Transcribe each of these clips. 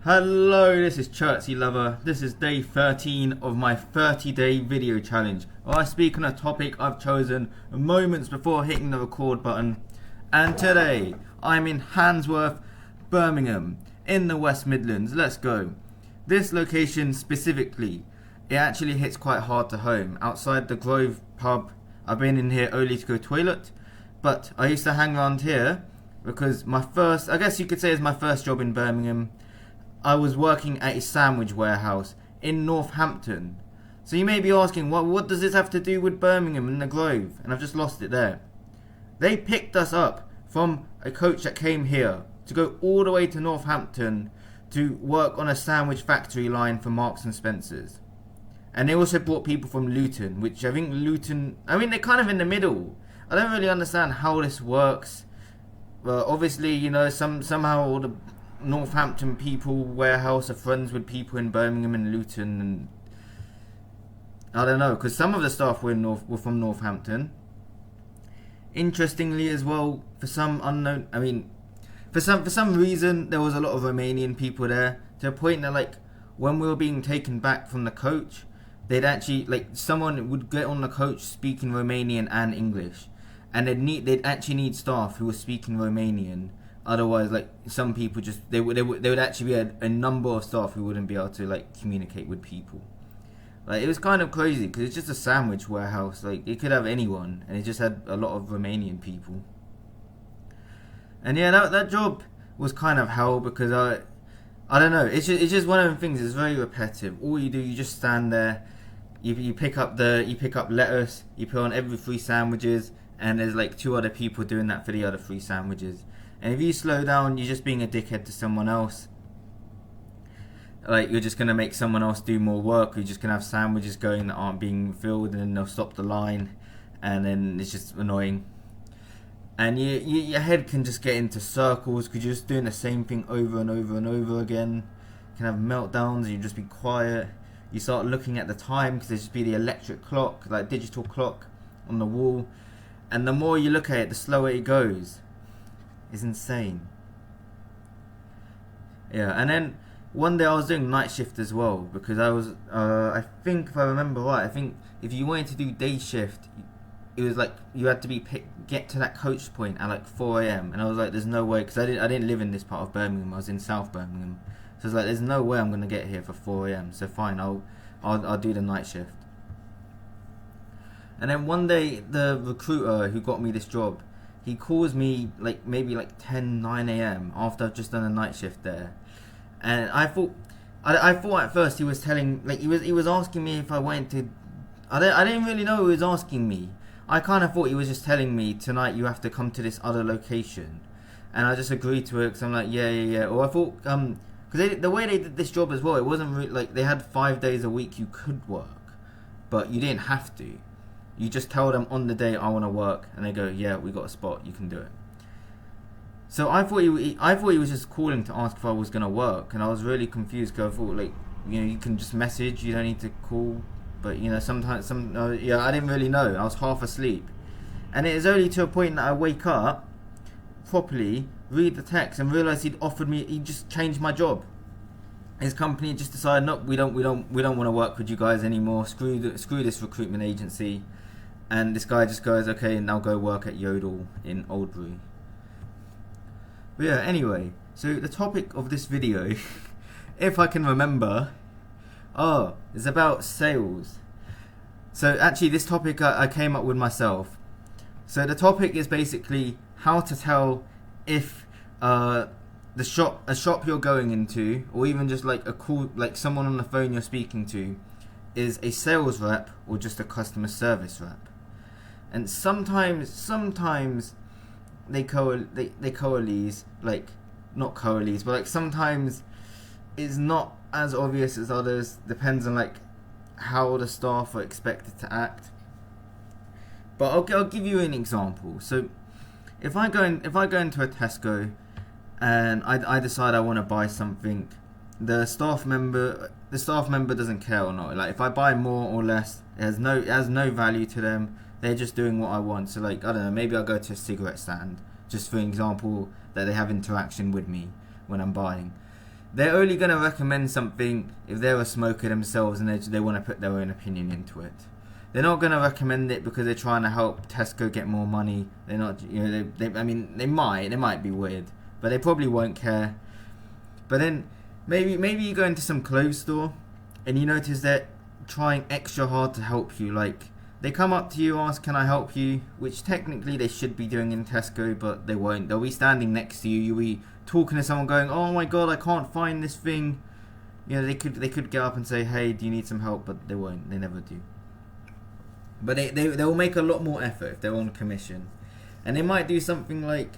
Hello, this is Chertsy Lover. This is day 13 of my 30-day video challenge, where I speak on a topic I've chosen moments before hitting the record button. And today, I'm in Handsworth, Birmingham, in the West Midlands. Let's go. This location specifically, it actually hits quite hard to home. Outside the Grove pub, I've been in here only to go toilet, but I used to hang around here because I guess you could say it's my first job in Birmingham. I was working at a sandwich warehouse in Northampton. So you may be asking, what does this have to do with Birmingham and the Grove? And I've just lost it there. They picked us up from a coach that came here to go all the way to Northampton to work on a sandwich factory line for Marks and Spencer's. And they also brought people from Luton, which I think they're kind of in the middle. I don't really understand how this works. Well, obviously, somehow all the Northampton people warehouse are friends with people in Birmingham and Luton, and I don't know, because some of the staff were from Northampton. Interestingly as well, for some reason there was a lot of Romanian people there, to a point that when we were being taken back from the coach, they'd actually someone would get on the coach speaking Romanian and English, and they'd actually need staff who were speaking Romanian. Otherwise, some people just there would actually be a number of staff who wouldn't be able to communicate with people. It was kind of crazy because it's just a sandwich warehouse. It could have anyone, and it just had a lot of Romanian people. And yeah, that job was kind of hell because I don't know. It's just one of the things. It's very repetitive. All you do, you just stand there. You pick up lettuce. You put on every 3 sandwiches, and there's 2 other people doing that for the other 3 sandwiches. And if you slow down, you're just being a dickhead to someone else. You're just going to make someone else do more work. You're just going to have sandwiches going that aren't being filled, and then they'll stop the line. And then it's just annoying. And your head can just get into circles because you're just doing the same thing over and over and over again. You can have meltdowns, and you just be quiet. You start looking at the time because there's just be the electric clock, digital clock on the wall. And the more you look at it, the slower it goes. It's insane. Yeah, and then one day I was doing night shift as well because I was, I think if I remember right, I think if you wanted to do day shift, it was you had to get to that coach point at 4 a.m. and I was there's no way, because I didn't live in this part of Birmingham. I was in South Birmingham, so I was there's no way I'm gonna get here for 4 a.m. So fine, I'll do the night shift. And then one day the recruiter who got me this job, he calls me maybe 9 a.m. after I've just done a night shift there, and I thought at first he was telling he was asking me if I wanted to. I didn't really know he was asking me. I kind of thought he was just telling me tonight you have to come to this other location, and I just agreed to it because I'm yeah. Or I thought because the way they did this job as well, it wasn't really, they had 5 days a week you could work, but you didn't have to. You just tell them on the day I want to work, and they go, yeah, we got a spot, you can do it. So I thought he was just calling to ask if I was gonna work, and I was really confused because I thought you can just message, you don't need to call. But sometimes I didn't really know. I was half asleep, and it is only to a point that I wake up properly, read the text, and realise he just changed my job. His company just decided, no, we don't want to work with you guys anymore. Screw this recruitment agency. And this guy just goes, okay, now go work at Yodel in Oldbury. But yeah, anyway, so the topic of this video, if I can remember, is about sales. So actually this topic I came up with myself. So the topic is basically how to tell if a shop you're going into, or even just a call, someone on the phone you're speaking to, is a sales rep or just a customer service rep. And sometimes they coalesce, not coalesce, but sometimes it's not as obvious as others. Depends on how the staff are expected to act. But I'll give you an example. So if I go into a Tesco and I decide I want to buy something, the staff member doesn't care or not. If I buy more or less, it has no value to them. They're just doing what I want. So I don't know, maybe I'll go to a cigarette stand, just for example, that they have interaction with me when I'm buying. they're only going to recommend something if they're a smoker themselves and they want to put their own opinion into it. They're not going to recommend it because they're trying to help Tesco get more money. They're not, I mean, they might be weird, but they probably won't care. But then maybe you go into some clothes store and you notice they're trying extra hard to help you. Like, they come up to you, ask, can I help you? Which technically they should be doing in Tesco, but they won't. They'll be standing next to you. You'll be talking to someone going, oh my god, I can't find this thing. They could get up and say, hey, do you need some help? But they won't. They never do. But they'll make a lot more effort if they're on commission. And they might do something like,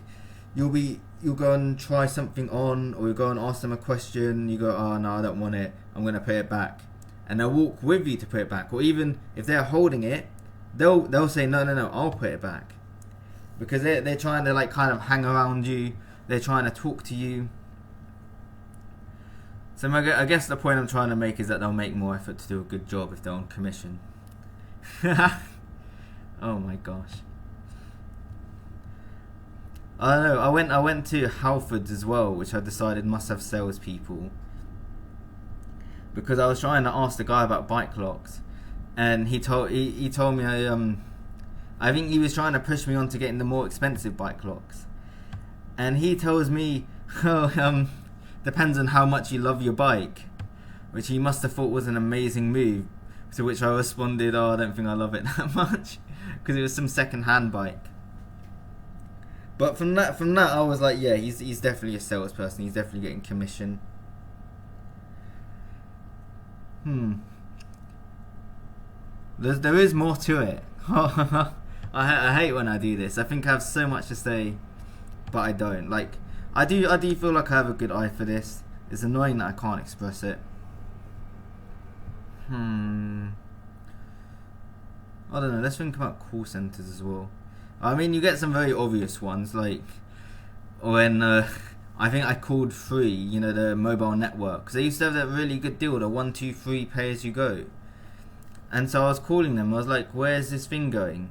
you'll go and try something on, or you go and ask them a question, you go, oh no, I don't want it, I'm going to pay it back. And they'll walk with you to put it back. Or even if they're holding it, they'll say, no, I'll put it back. Because they're trying to like kind of hang around you, they're trying to talk to you. So I guess the point I'm trying to make is that they'll make more effort to do a good job if they're on commission. Oh my gosh. I don't know, I went to Halfords as well, which I decided must have salespeople. Because I was trying to ask the guy about bike locks, and he told me I think he was trying to push me on to getting the more expensive bike locks. And he tells me, depends on how much you love your bike, which he must have thought was an amazing move. To which I responded, I don't think I love it that much, because it was some second-hand bike. But from that, I was like, yeah, he's definitely a salesperson. He's definitely getting commission. There is more to it. I hate when I do this. I think I have so much to say, but I don't. Like, I do feel like I have a good eye for this. It's annoying that I can't express it. I don't know, let's think about call centers as well. I mean, you get some very obvious ones, like when I think I called Free, the mobile network, because they used to have that really good deal, the 1, 2, 3 pay as you go. And so I was calling them, I was like, where's this thing going?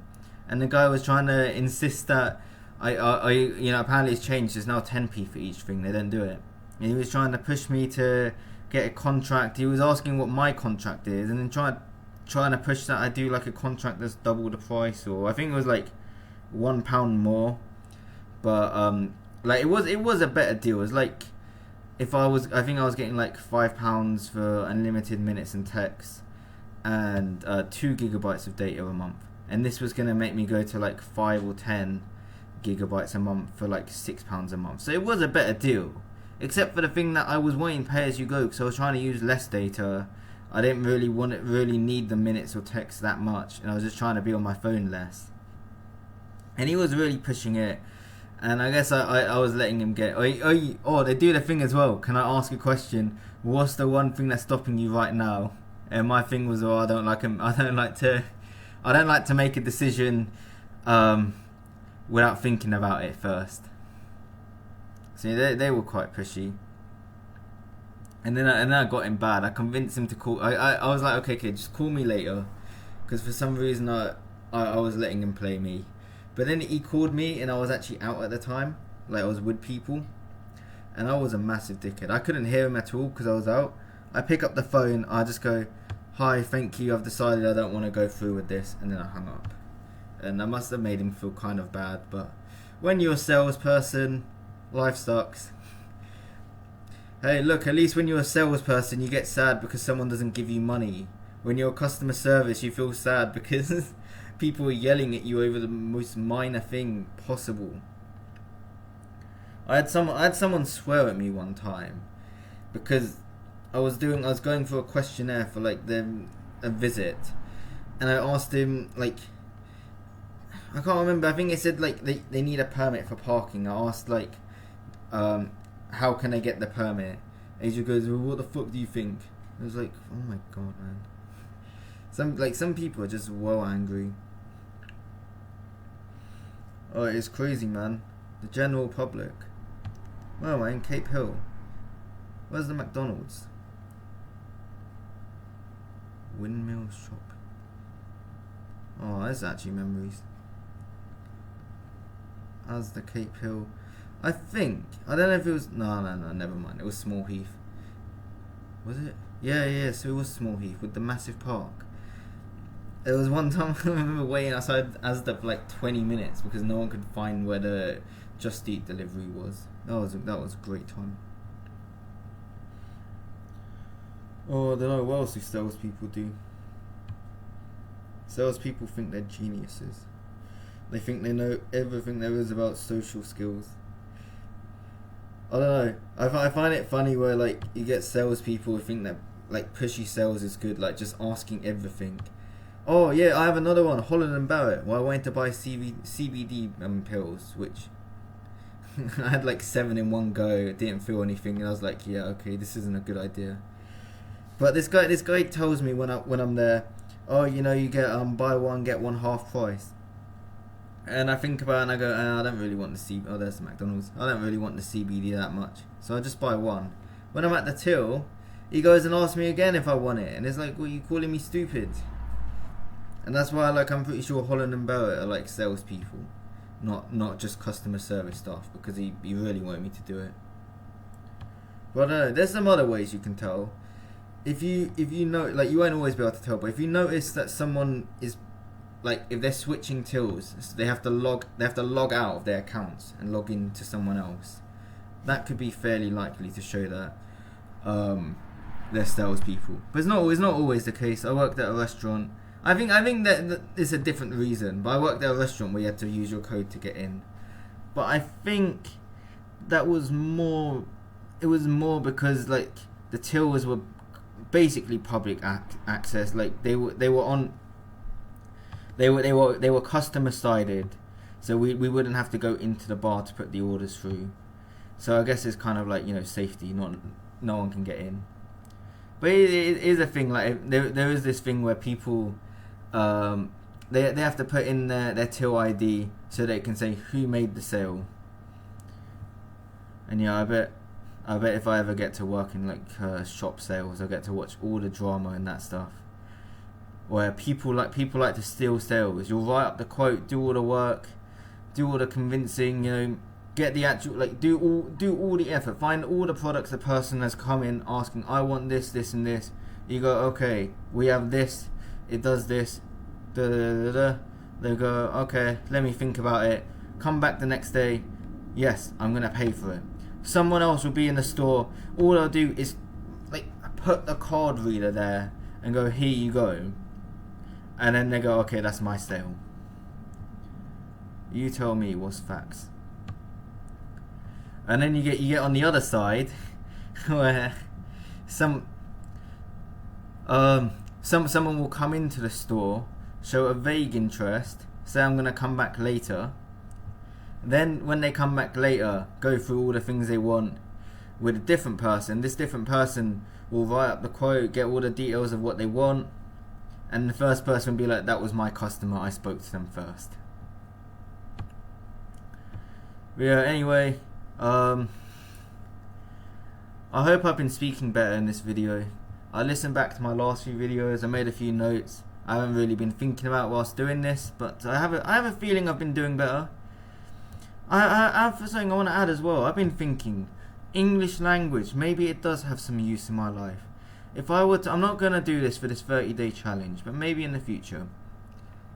And the guy was trying to insist that I apparently it's changed, there's now 10p for each thing, they don't do it. And he was trying to push me to get a contract. He was asking what my contract is, and then trying to push that I do like a contract that's double the price, or I think it was like £1 more. But like it was a better deal. It was like I think I was getting like £5 for unlimited minutes and text and 2 gigabytes of data a month, and this was gonna make me go to like 5 or 10 gigabytes a month for like £6 a month. So it was a better deal. Except for the thing that I was wanting pay as you go, because I was trying to use less data. I didn't really need the minutes or text that much, and I was just trying to be on my phone less. And he was really pushing it, and I guess I was letting him get. Oh, they do the thing as well. Can I ask a question? What's the one thing that's stopping you right now? And my thing was, I don't like to make a decision without thinking about it first. So they were quite pushy. And then I got him bad. I convinced him to call. I was like, okay, just call me later. Because for some reason I was letting him play me. But then he called me and I was actually out at the time. Like I was with people. And I was a massive dickhead. I couldn't hear him at all because I was out. I pick up the phone. I just go, hi, thank you. I've decided I don't want to go through with this. And then I hung up. And I must have made him feel kind of bad. But when you're a salesperson, life sucks. Hey, look, at least when you're a salesperson, you get sad because someone doesn't give you money. When you're a customer service, you feel sad because people are yelling at you over the most minor thing possible. I had someone swear at me one time because I was going for a questionnaire for like a visit, and I asked him like, I can't remember. I think it said like they need a permit for parking. I asked like, how can I get the permit? Asia goes, well, what the fuck do you think? I was like, oh my god, man. Some people are just well angry. Oh, it's crazy, man. The general public. Where am I? In Cape Hill. Where's the McDonald's? Windmill shop. Oh, that's actually memories. As the Cape Hill. I don't know if it was... No, never mind. It was Small Heath. Was it? Yeah, yeah. So it was Small Heath with the massive park. There was one time I remember waiting outside Asda for like 20 minutes because no one could find where the Just Eat delivery was. That was a great time. Oh, I don't know what else do salespeople do. Salespeople think they're geniuses. They think they know everything there is about social skills. I don't know. I find it funny where like you get salespeople who think that like pushy sales is good, like just asking everything. Oh yeah, I have another one, Holland and Barrett. Well, I went to buy CBD pills, which I had like 7 in one go. Didn't feel anything, and I was like, yeah, okay, this isn't a good idea. But this guy tells me when I'm there, oh, you know, you get buy one get one half price. And I think about it and I go, I don't really want the CBD. Oh, there's the McDonald's. I don't really want the CBD that much, so I just buy one. When I'm at the till, he goes and asks me again if I want it, and it's like, well, you calling me stupid? And that's why, like, I'm pretty sure Holland and Barrett are like salespeople, not just customer service staff, because he really wanted me to do it. But I don't know. There's some other ways you can tell. If you know, like, you won't always be able to tell, but if you notice that someone is, like, if they're switching tills, so they have to log out of their accounts and log into someone else. That could be fairly likely to show that they're salespeople. But it's not always the case. I worked at a restaurant. I think that it's a different reason. But I worked at a restaurant where you had to use your code to get in. But I think that was more. It was more because like the tills were basically public access. Like they were customer sided, so we wouldn't have to go into the bar to put the orders through. So I guess it's kind of like, you know, safety. No one can get in. But it is a thing. Like there is this thing where people they have to put in their till ID so they can say who made the sale. And yeah, I bet if I ever get to work in like shop sales, I'll get to watch all the drama and that stuff. Where people like to steal sales. You'll write up the quote, do all the work, do all the convincing, you know, get the actual, like, do all the effort, find all the products the person has come in asking, I want this, this and this. You go, okay, we have this, it does this, da da da da. They go, okay, let me think about it. Come back the next day, yes, I'm gonna pay for it. Someone else will be in the store, all they'll do is like put the card reader there and go, here you go. And then they go, okay, that's my sale. You tell me what's facts. And then you get on the other side where someone will come into the store, show a vague interest, say I'm gonna come back later. Then when they come back later, go through all the things they want with a different person. This different person will write up the quote, get all the details of what they want, and the first person will be like, that was my customer, I spoke to them first. But yeah, anyway, I hope I've been speaking better in this video. I listened back to my last few videos, I made a few notes. I haven't really been thinking about whilst doing this, but I have a feeling I've been doing better. I have something I want to add as well. I've been thinking, English language, maybe it does have some use in my life. If I were to, I'm not going to do this for this 30-day challenge, but maybe in the future.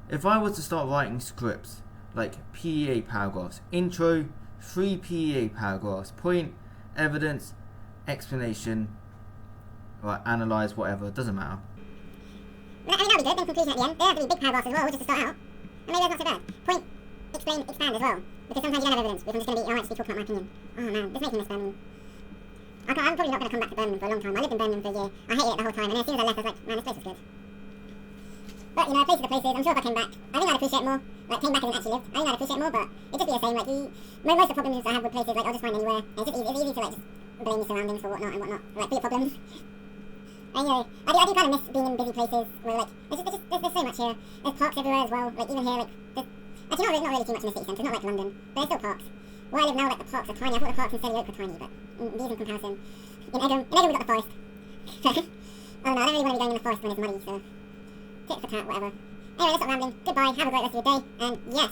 If I were to start writing scripts, like PEA paragraphs, intro, 3 PEA paragraphs, point, evidence, explanation, or analyse, whatever, doesn't matter. I mean, that'll be good, then conclusion at the end. They have to be big paragraphs as well, just to start out. And maybe that's not so bad. Point, explain, expand as well. Because sometimes you don't have evidence, if I'm just going to be, alright, just be talking about my opinion. Oh man, this makes me miss Birmingham. I'm probably not going to come back to Birmingham for a long time. I lived in Birmingham for a year. I hated it the whole time, and then as soon as I left, I was like, man, this place is good. But, you know, places are places. I'm sure if I came back, I think I'd appreciate more. Like, came back and actually lived. I think I'd appreciate more, but it'd just be the same. Like, most of the problems I have with places, like, I'll just find anywhere. And it's just easy. It's easy to, like, just blame your surroundings for whatnot and whatnot. Like, for your problems. Anyway, I do kind of miss being in busy places where, like, there's so much here. There's parks everywhere as well. Like, even here, like, there's actually not really too much in the city centre. It's not like London. But there's still parks. Where I live now, like, the parks are tiny. I thought the parks in Selly Oak were tiny, but these in comparison. In Egham we've got the forest. I don't know, I don't really want to be going in the forest when it's muddy, so tit for tat, whatever. Anyway, let's stop rambling. Goodbye, have a great rest of your day, and yes,